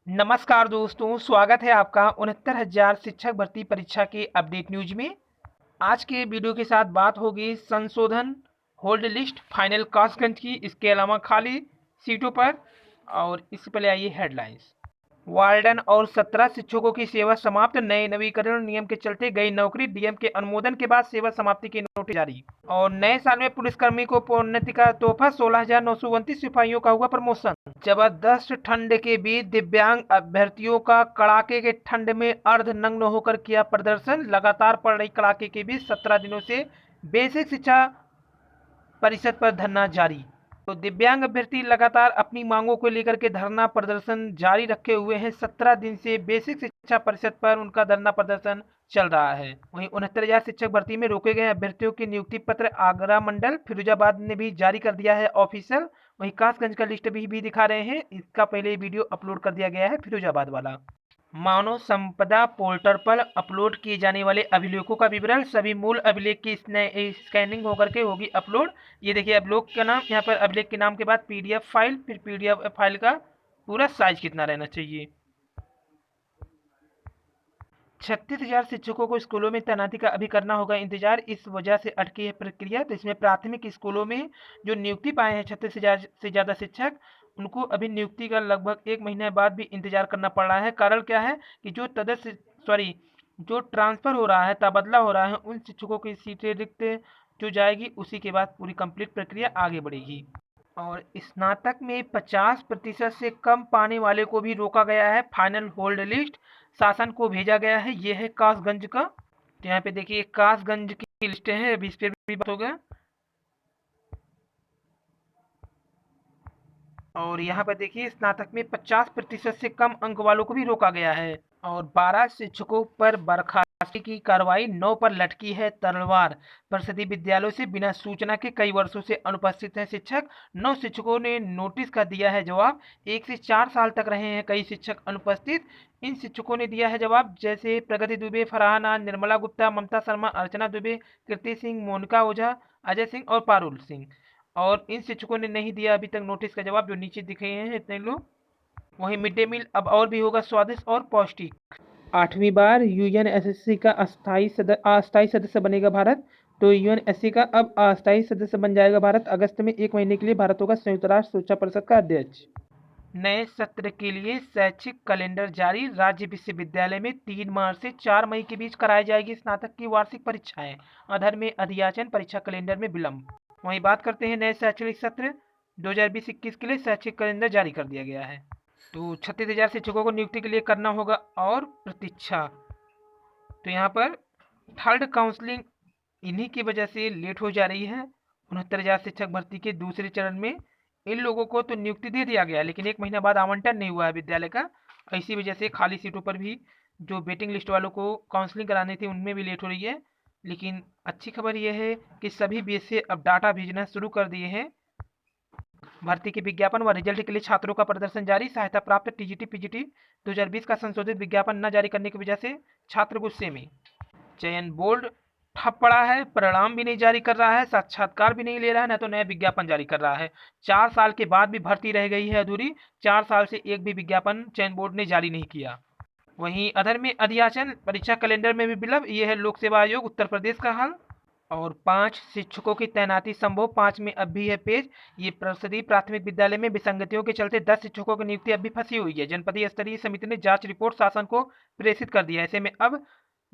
नमस्कार दोस्तों, स्वागत है आपका 69,000 शिक्षक भर्ती परीक्षा के अपडेट न्यूज में। आज के वीडियो के साथ बात होगी संशोधन, होल्ड लिस्ट, फाइनल कास्टगंज की, इसके अलावा खाली सीटों पर। और इससे पहले आइए हेडलाइंस। वार्डन और 17 शिक्षकों की सेवा समाप्त, नए नवीकरण नियम के चलते गई नौकरी, डीएम के अनुमोदन के बाद सेवा समाप्ति की नोटिस जारी। और नए साल में पुलिसकर्मी को प्रोन्नति का तोहफा, 16,929 सिपाहियों का हुआ प्रमोशन। जबरदस्त ठंड के बीच दिव्यांग अभ्यर्थियों का कड़ाके के ठंड में अर्धनग्न होकर किया प्रदर्शन। लगातार पड़ रही कड़ाके के बीच 17 दिनों से बेसिक शिक्षा परिषद पर धरना जारी। तो दिव्यांग अभ्यर्थी लगातार अपनी मांगों को लेकर के धरना प्रदर्शन जारी रखे हुए हैं। 17 दिन से बेसिक शिक्षा परिषद पर उनका धरना प्रदर्शन चल रहा है। वहीं 69,000 शिक्षक भर्ती में रोके गए अभ्यर्थियों की नियुक्ति पत्र आगरा मंडल, फिरोजाबाद ने भी जारी कर दिया है ऑफिशियल। वहीं कासगंज का लिस्ट भी दिखा रहे हैं, इसका पहले वीडियो अपलोड कर दिया गया है फिरोजाबाद वाला। मानव संपदा पोर्टल पर अपलोड किए जाने वाले अभिलेखों का विवरण, सभी मूल अभिलेख की स्कैनिंग होकर के होगी अपलोड। ये देखिए अभिलेख का नाम, यहाँ पर अभिलेख के नाम के बाद पीडीएफ फाइल, फिर पीडीएफ फाइल का पूरा साइज कितना रहना चाहिए। 36,000 शिक्षकों को स्कूलों में तैनाती का अभी करना होगा इंतजार, इस वजह से अटकी है प्रक्रिया। तो इसमें प्राथमिक स्कूलों में जो नियुक्ति पाए हैं 36,000 से ज़्यादा शिक्षक, उनको अभी नियुक्ति का लगभग 1 महीने बाद भी इंतजार करना पड़ रहा है। कारण क्या है कि जो ट्रांसफ़र हो रहा है, तबादला हो रहा है, उन शिक्षकों की सीटें रिक्त जो जाएगी, उसी के बाद पूरी कंप्लीट प्रक्रिया आगे बढ़ेगी। और स्नातक में 50% से कम पाने वाले को भी रोका गया है। फाइनल होल्ड लिस्ट शासन को भेजा गया है। ये है कासगंज का। तो यहाँ पे देखिए कासगंज की लिस्टें हैं, अभी इस पर भी बात होगा। और यहाँ पर देखिए स्नातक में 50% से कम अंक वालों को भी रोका गया है। और 12 शिक्षकों पर बर्खास्तगी की कार्रवाई, 9 पर लटकी है तलवार। परिषदीय विद्यालयों से बिना सूचना के कई वर्षों से अनुपस्थित हैं शिक्षक। 9 शिक्षकों ने नोटिस का दिया है जवाब। 1 से 4 साल तक रहे हैं कई शिक्षक अनुपस्थित। इन शिक्षकों ने दिया है जवाब, जैसे प्रगति दुबे, फरहान आन, निर्मला गुप्ता, ममता शर्मा, अर्चना दुबे, कृति सिंह, मोनिका ओझा, अजय सिंह और पारुल सिंह। और इन शिक्षकों ने नहीं दिया अभी तक नोटिस का जवाब, जो नीचे दिखे हैं इतने लोग। वहीं मिड डे मील अब और भी होगा स्वादिष्ट और पौष्टिक। 8वीं बार यूएनएससी का अस्थायी सदस्य बनेगा भारत। तो यूएनएससी का अब अस्थायी सदस्य बन जाएगा भारत। अगस्त में 1 महीने के लिए भारत होगा संयुक्त राष्ट्र सुरक्षा परिषद का अध्यक्ष। नए सत्र के लिए शैक्षिक कैलेंडर जारी, राज्य विश्वविद्यालय में 3 मार्च से 4 मई के बीच कराई जाएगी स्नातक की वार्षिक परीक्षाएं। अधर में अधियाचन, परीक्षा कैलेंडर में विलंब। वहीं बात करते हैं नए शैक्षणिक सत्र 2020-21 के लिए शैक्षिक कैलेंडर जारी कर दिया गया है। तो 36,000 शिक्षकों को नियुक्ति के लिए करना होगा और प्रतीक्षा। तो यहाँ पर थर्ड काउंसलिंग इन्हीं की वजह से लेट हो जा रही है। 69,000 शिक्षक भर्ती के दूसरे चरण में इन लोगों को तो नियुक्ति दे दिया गया, लेकिन 1 महीना बाद आवंटन नहीं हुआ है विद्यालय का। इसी वजह से खाली सीटों पर भी जो वेटिंग लिस्ट वालों को काउंसलिंग करानी थी, उनमें भी लेट हो रही है। लेकिन अच्छी खबर यह है कि सभी बेस से अब डाटा भेजना शुरू कर दिए हैं। भर्ती के विज्ञापन व रिजल्ट के लिए छात्रों का प्रदर्शन जारी, सहायता प्राप्त टीजीटी पीजीटी 2020 का संशोधित विज्ञापन न जारी करने की वजह से छात्र गुस्से में। चयन बोर्ड ठप पड़ा है, परिणाम भी नहीं जारी कर रहा है, साक्षात्कार भी नहीं ले रहा है, न तो नया विज्ञापन जारी कर रहा है। 4 साल के बाद भी भर्ती रह गई है अधूरी। 4 साल से एक भी विज्ञापन चयन बोर्ड ने जारी नहीं किया। वहीं अधर में अधियाचन, परीक्षा कैलेंडर में भी विलंब। ये है लोक सेवा आयोग उत्तर प्रदेश का हाल। और 5 शिक्षकों की तैनाती संभव, 5 में अब भी है पेज। ये परिषदीय प्राथमिक विद्यालय में विसंगतियों के चलते 10 शिक्षकों की नियुक्ति अब भी फंसी हुई है। जनपदीय स्तरीय समिति ने जांच रिपोर्ट शासन को प्रेषित कर दिया है। ऐसे में अब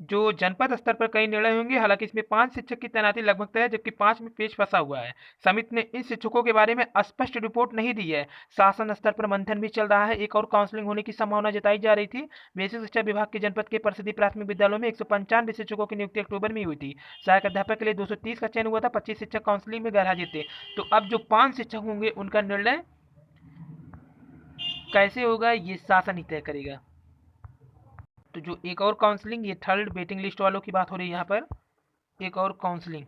जो जनपद स्तर पर कई निर्णय होंगे। हालांकि इसमें 5 शिक्षक की तैनाती लगभग तय है, जबकि 5 में पेज फंसा हुआ है। समिति ने इन शिक्षकों के बारे में स्पष्ट रिपोर्ट नहीं दी है। शासन स्तर पर मंथन भी चल रहा है। एक और काउंसलिंग होने की संभावना जताई जा रही थी। बेसिक शिक्षा विभाग के जनपद के परिषदीय प्राथमिक विद्यालयों में 195 शिक्षकों की नियुक्ति अक्टूबर में हुई थी। सहायक अध्यापक के लिए 230 का चयन हुआ था। 25 शिक्षक काउंसलिंग में गैरहाजिर थे। तो अब जो 5 शिक्षक होंगे, उनका निर्णय कैसे होगा, ये शासन ही तय करेगा। तो जो एक और काउंसलिंग, ये थर्ड वेटिंग लिस्ट वालों की बात हो रही है यहाँ पर। एक और काउंसलिंग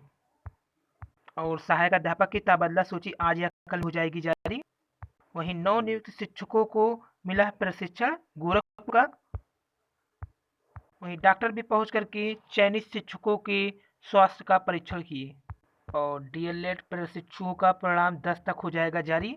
और सहायक अध्यापक की तबादला सूची आज या कल हो जाएगी जारी। वहीं नव नियुक्त शिक्षकों को मिला है प्रशिक्षण गोरखपुर का। वहीं डॉक्टर भी पहुंच करके चयनित शिक्षकों के स्वास्थ्य का परीक्षण किए। और डीएलएड प्रशिक्षुओं का परिणाम 10 तक हो जाएगा जारी।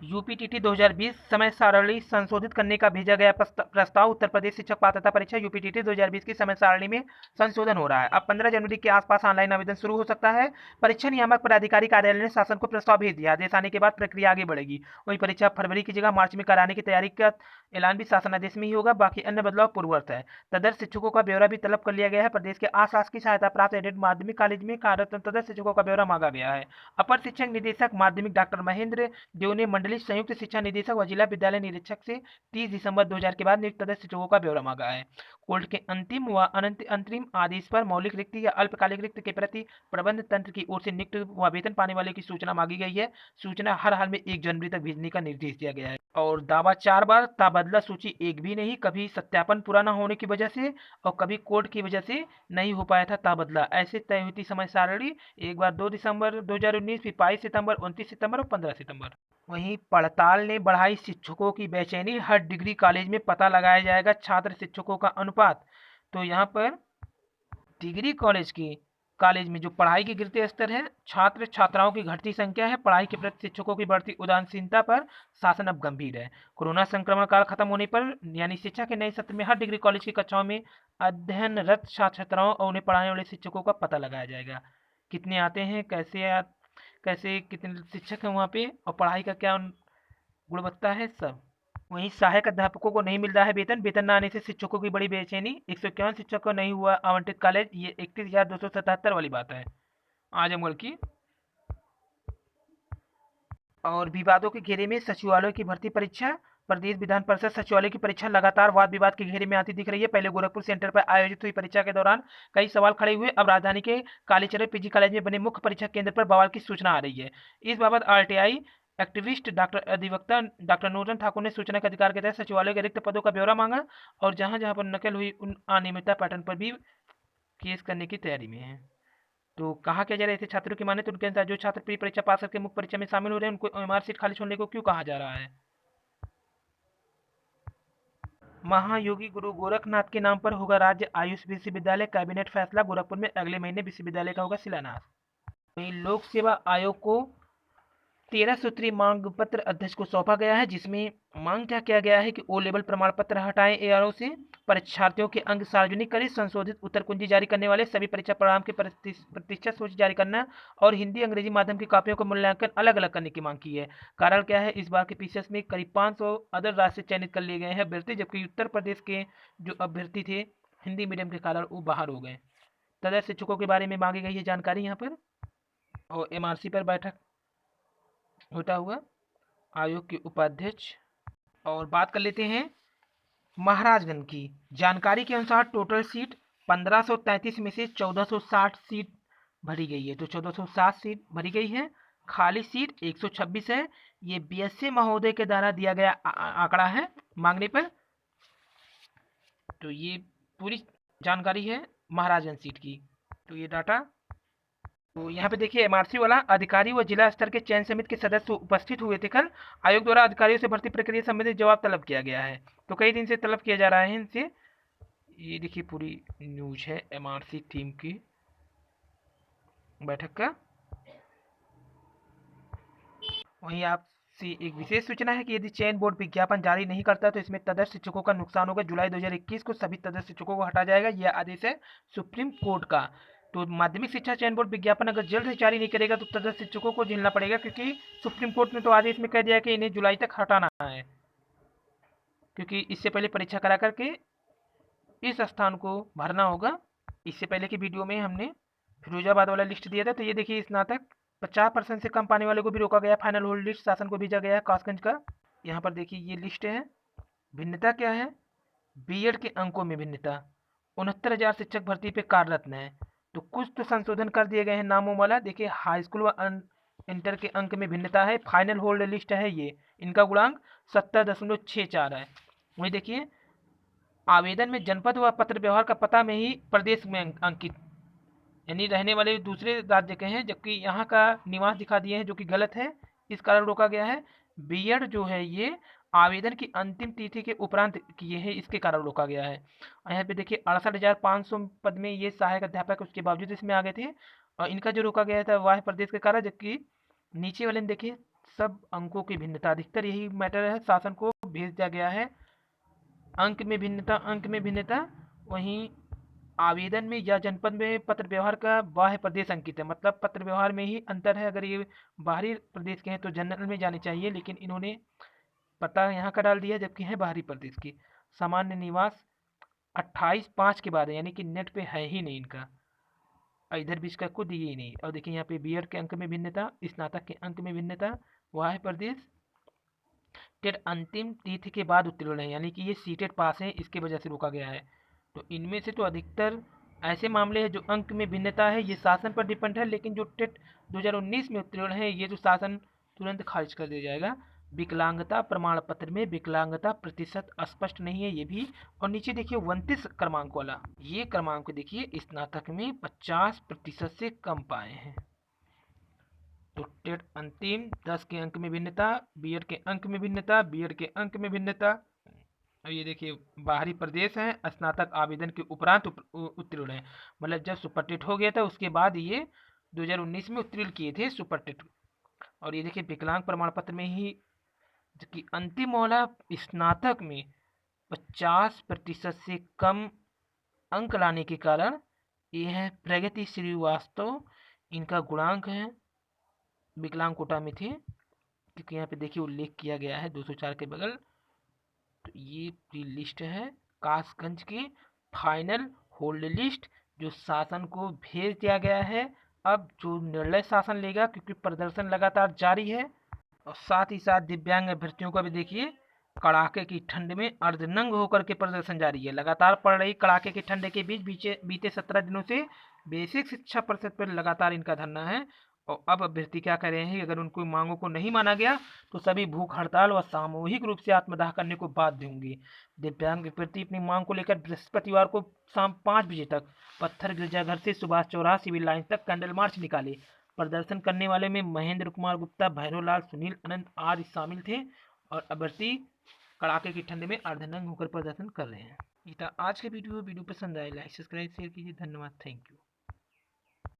यूपीटीटी 2020 समय सारणी संशोधित करने का भेजा गया प्रस्ताव। उत्तर प्रदेश शिक्षक पात्रता परीक्षा यूपीटीटी 2020 की समय सारणी में संशोधन हो रहा है। अब 15 जनवरी के आसपास ऑनलाइन आवेदन शुरू हो सकता है। परीक्षा नियामक पदाधिकारी कार्यालय ने शासन को प्रस्ताव भेज दिया। आदेश आने के बाद प्रक्रिया आगे बढ़ेगी। वही परीक्षा फरवरी की जगह मार्च में कराने की तैयारी का ऐलान भी शासनादेश में ही होगा। बाकी अन्य बदलाव पूर्ववत है। तदर्थ शिक्षकों का ब्यौरा भी तलब कर लिया गया है। प्रदेश के अशासकीय सहायता प्राप्त एडेड माध्यमिक कॉलेज में कार्यरत तदर्थ शिक्षकों का ब्यौरा मांगा गया है। अपर शिक्षक निदेशक माध्यमिक डॉक्टर महेंद्र देव ने मंडलीय संयुक्त शिक्षा निदेशक व जिला विद्यालय निरीक्षक से 30 दिसंबर 2000 के बाद नियुक्त तदर्थ शिक्षकों का ब्यौरा मांगा है। कोर्ट के अंतिम व अंतरिम आदेश पर मौलिक रिक्ति या अल्पकालिक रिक्ति के प्रति प्रबंध तंत्र की ओर से नियुक्त व वेतन पाने वाले की सूचना मांगी गई है। सूचना हर हाल में 1 जनवरी तक भेजने का निर्देश दिया गया है। और दावा 4 बार, तबादला सूची एक भी नहीं। कभी सत्यापन पूरा न होने की वजह से और कभी कोर्ट की वजह से नहीं हो पाया था तबादला। ऐसे तय हुई थी समय सारणी। एक बार 2 दिसंबर 2019, फिर 22 सितंबर, 29 सितंबर और 15 सितंबर। वहीं पड़ताल ने बढ़ाई शिक्षकों की बेचैनी। हर डिग्री कॉलेज में पता लगाया जाएगा छात्र शिक्षकों का अनुपात। तो यहाँ पर डिग्री कॉलेज में जो पढ़ाई के गिरते स्तर है, छात्र छात्राओं की घटती संख्या है, पढ़ाई के प्रति शिक्षकों की बढ़ती उदासीनता पर शासन अब गंभीर है। कोरोना संक्रमण काल खत्म होने पर यानी शिक्षा के नए सत्र में हर डिग्री कॉलेज की कक्षाओं में अध्ययनरत छात्र छात्राओं और उन्हें पढ़ाने वाले शिक्षकों का पता लगाया जाएगा। कितने आते हैं, कैसे कितने शिक्षक हैं वहाँ पे और पढ़ाई का क्या गुणवत्ता है सब। वहीं सहायक अध्यापकों को नहीं मिल रहा है वेतन। वेतन न आने से शिक्षकों की बड़ी बेचैनी। 151 शिक्षक को नहीं हुआ आवंटित कॉलेज। ये 31,277 वाली बात है आजमगढ़ की। और विवादों के घेरे में सचिवालय की भर्ती परीक्षा। प्रदेश विधान परिषद सचिवालय की परीक्षा लगातार वाद विवाद के घेरे में आती दिख रही है। पहले गोरखपुर सेंटर पर आयोजित हुई परीक्षा के दौरान कई सवाल खड़े हुए। अब राजधानी के कालीचरण पीजी कॉलेज में बने मुख्य परीक्षा केंद्र पर बवाल की सूचना आ रही है। इस बाबत आरटीआई एक्टिविस्ट अधिवक्ता डॉक्टर नूरजन ठाकुर ने सूचना के अधिकार के तहत सचिवालय के रिक्त पदों का ब्यौरा मांगा और जहां जहां पर नकल हुई उन अनियमितता पैटर्न पर भी केस करने की तैयारी में है। तो कहा क्या जा रहा है, ऐसे छात्रों की माने तो उनके अनुसार जो छात्र प्री परीक्षा पास करके मुख्य परीक्षा में शामिल हो रहे हैं उनको ओएमआर सीट खाली छोड़ने को क्यों कहा जा रहा है। महायोगी गुरु गोरखनाथ के नाम पर होगा राज्य आयुष विश्वविद्यालय। कैबिनेट फैसला। गोरखपुर में अगले महीने विश्वविद्यालय का होगा शिलान्यास। वहीं लोक सेवा आयोग को 13 सूत्रीय मांग पत्र अध्यक्ष को सौंपा गया है, जिसमें मांग क्या किया गया है कि ओ लेवल प्रमाण पत्र हटाएं एआरओ से, परीक्षार्थियों के अंक सार्वजनिक करें, संशोधित उत्तर कुंजी जारी करने वाले सभी परीक्षा परिणाम के प्रतिशत सूची जारी करना और हिंदी अंग्रेजी माध्यम की कॉपियों का मूल्यांकन अलग अलग करने की मांग की है। कारण क्या है, इस बार के पीसीएस में करीब 500 अदर राज्य से चयनित कर लिए गए हैं अभ्यर्थी, जबकि उत्तर प्रदेश के जो अभ्यर्थी थे हिंदी मीडियम के कारण वो बाहर हो गए। तदर्थ शिक्षकों के बारे में मांगी गई है जानकारी यहाँ पर। और एमआरसी पर बैठक होता हुआ आयोग के उपाध्यक्ष। और बात कर लेते हैं महाराजगंज की। जानकारी के अनुसार टोटल सीट 1533 में से 1460 सीट भरी गई है। तो 1460 सीट भरी गई है। खाली सीट 126 है। ये बीएसए महोदय के द्वारा दिया गया आंकड़ा है मांगने पर। तो ये पूरी जानकारी है महाराजगंज सीट की। तो ये डाटा। तो यहाँ पे देखिए एमआरसी वाला अधिकारी व जिला स्तर के चयन समिति के सदस्य उपस्थित हुए थे कल। आयोग द्वारा अधिकारियों से भर्ती प्रक्रिया संबंधित जवाब तलब किया गया है। तो कई दिन से तलब किया जा रहा है इनसे। ये देखिए पूरी न्यूज है एमआरसी टीम की बैठक का। वहीं आपसे एक विशेष सूचना है कि यदि चयन बोर्ड विज्ञापन जारी नहीं करता तो इसमें तदर्थ शिक्षकों का नुकसान होगा। जुलाई 2021 को सभी तदर्थ शिक्षकों को हटा जाएगा। यह आदेश है सुप्रीम कोर्ट का। तो माध्यमिक शिक्षा चयन बोर्ड विज्ञापन अगर जल्द से जारी नहीं करेगा तो तदर्थ शिक्षकों को झेलना पड़ेगा, क्योंकि सुप्रीम कोर्ट ने तो आदेश में कह दिया कि इन्हें जुलाई तक हटाना है, क्योंकि इससे पहले परीक्षा करा करके इस स्थान को भरना होगा। इससे पहले की वीडियो में हमने फिरोजाबाद वाला लिस्ट दिया था। तो ये देखिए स्नातक 50% से कम पाने वाले को भी रोका गया। फाइनल होल्ड लिस्ट शासन को भेजा गया है कासगंज का। यहाँ पर देखिए ये लिस्ट है। भिन्नता क्या है, बीएड के अंकों में भिन्नता। 69,000 शिक्षक भर्ती पे कार्यरत है। तो कुछ तो संशोधन कर दिए गए हैं नामों वाला। देखिए हाई स्कूल व इंटर के अंक में भिन्नता है। फाइनल होल्ड लिस्ट है ये, इनका गुणांक 70.64 है। वही देखिए आवेदन में जनपद व पत्र व्यवहार का पता में ही प्रदेश में अंकित, यानी रहने वाले दूसरे राज्य के हैं, जबकि यहाँ का निवास दिखा दिए हैं, जो कि गलत है। इस कारण रोका गया है। बीएड जो है ये आवेदन की अंतिम तिथि के उपरांत किए हैं, इसके कारण रोका गया है। यहाँ पे देखिए 68,500 पद में ये सहायक अध्यापक उसके बावजूद इसमें आ गए थे और इनका जो रोका गया था वह प्रदेश के कारण, जबकि नीचे वाले में देखिए सब अंकों की भिन्नता, अधिकतर यही मैटर है, शासन को भेज दिया गया है। अंक में भिन्नता, वहीं आवेदन में या जनपद में पत्र व्यवहार का बाह्य प्रदेश अंकित है, मतलब पत्र व्यवहार में ही अंतर है। अगर ये बाहरी प्रदेश के हैं तो जनरल में जाने चाहिए, लेकिन इन्होंने पता यहाँ का डाल दिया जबकि है बाहरी प्रदेश की। सामान्य निवास 28/5 के बाद है, यानी कि नेट पे है ही नहीं इनका, इधर भी इसका खुद ये ही नहीं। और देखिए यहाँ पे बीएड के अंक में भिन्नता, स्नातक के अंक में भिन्नता, बाह्य प्रदेश, टेट अंतिम तिथि के बाद उत्तीर्ण है, यानी कि ये सीटेट पास है, इसके वजह से रोका गया है। तो इनमें से तो अधिकतर ऐसे मामले हैं जो अंक में भिन्नता है, ये शासन पर डिपेंड है, लेकिन जो टेट 2019 में उत्तीर्ण है ये जो शासन तुरंत खारिज कर दिया जाएगा। विकलांगता प्रमाण पत्र में विकलांगता प्रतिशत स्पष्ट नहीं है ये भी। और नीचे देखिए 29 क्रमांक वाला, ये क्रमांक देखिए स्नातक में 50% से कम पाए हैं। तो टेट अंतिम 10 के अंक में भिन्नता, बीएड के अंक में भिन्नता, बीएड के अंक में भिन्नता। और ये देखिए बाहरी प्रदेश है, स्नातक आवेदन के उपरांत उत्तीर्ण है, मतलब जब सुपर टेट हो गया था उसके बाद ये 2019 में उत्तीर्ण किए थे सुपर टेट। और ये देखिए विकलांग प्रमाण पत्र में ही कि अंतिम वाला स्नातक में 50% से कम अंक लाने के कारण ये है प्रगति श्रीवास्तव, इनका गुणांक है, विकलांग कोटा में थे, क्योंकि यहाँ पे देखिए उल्लेख किया गया है 204 के बगल। तो ये पूरी लिस्ट है कासगंज की फाइनल होल्ड लिस्ट, जो शासन को भेज दिया गया है। अब जो निर्णय शासन लेगा, क्योंकि प्रदर्शन लगातार जारी है। और साथ ही साथ दिव्यांग अभ्यर्थियों का भी देखिए कड़ाके की ठंड में अर्धनंग होकर के प्रदर्शन जारी है। लगातार पड़ रही कड़ाके की ठंड के बीच बीते 17 दिनों से बेसिक शिक्षा परिषद पर लगातार इनका धरना है। और अब अभ्यर्थी क्या कर रहे हैं, अगर उनको मांगों को नहीं माना गया तो सभी भूख हड़ताल व सामूहिक रूप से आत्मदाह करने को बाध्य होंगे। दिव्यांग अभ्यर्थी अपनी मांग को लेकर बृहस्पतिवार को शाम 5 बजे तक पत्थर गिरजाघर से सुभाष चौराहा सिविल लाइन तक कैंडल मार्च निकाले। प्रदर्शन करने वाले में महेंद्र कुमार गुप्ता, भैरवलाल, सुनील, अनंत आदि शामिल थे। और अभ्यर्थी कड़ाके की ठंड में अर्धनंग होकर प्रदर्शन कर रहे हैं। ये था आज के वीडियो पसंद आए लाइक सब्सक्राइब शेयर कीजिए। धन्यवाद, थैंक यू।